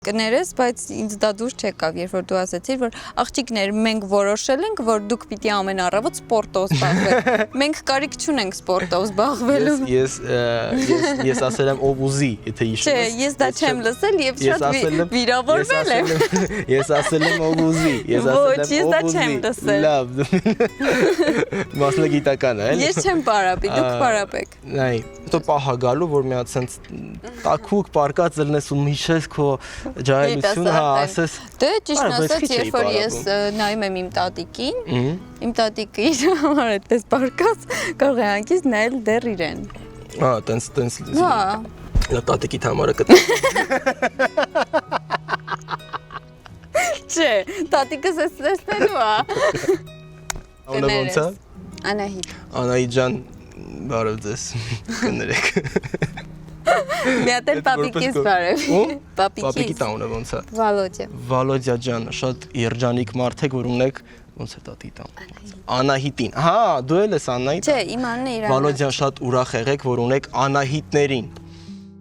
Կներես, բայց ինձ դա դուր չեկավ, երբ որ դու ասացիր, որ աղջիկներ, մենք որոշել ենք, որ դուք պիտի ամեն առավոտ սպորտով զբաղվեք։ Մենք կարիք չունենք սպորտով զբաղվելու։ Ես ասել եմ ով ուզի, եթե հիշում ես։ Չէ, ես դա չեմ լսել եւ շատ վիրավորվել եմ։ Ես ասել եմ ով ուզի, Ոչ, ես դա չեմ լսել։ Լավ։ Մասնագիտական է, էլի։ Ես չեմ պարապի, դուք պարապեք։ Նայ, դու պահա գալու, որ մի հատ sense տակուկ պարկած լնես ու միշես քո ջահելությունը, հա, ասես։ Դե ճիշտ ասած, երբ որ ես նայում եմ իմ տատիկին, իմ տատիկը իր համար այդպես պարկած, կարող է անկից նայել դեռ իրեն։ Հա, տենց։ Հա։ Նա տատիկի համարը կտա։ Չէ, տատիկս էս տեսնելու է։ Անունը ո՞նց է։ Անահիտ։ Անահիտ ջան, բարև ձեզ։ Կներեք։ Մի հատ էլ պապիկիս բարև։ Պապիկի տանունը ո՞նց է։ Վալոդյա։ Վալոդյա ջան, շատ երջանիկ մարդ եք, որ ունեք ո՞նց է տատի տան։ Անահիտին։ Հա, դու էլ ես Անահիտ։ Չէ, իմ անունը իր։ Վալոդյան, շատ ուրախ եղեք, որ ունեք Անահիտներին։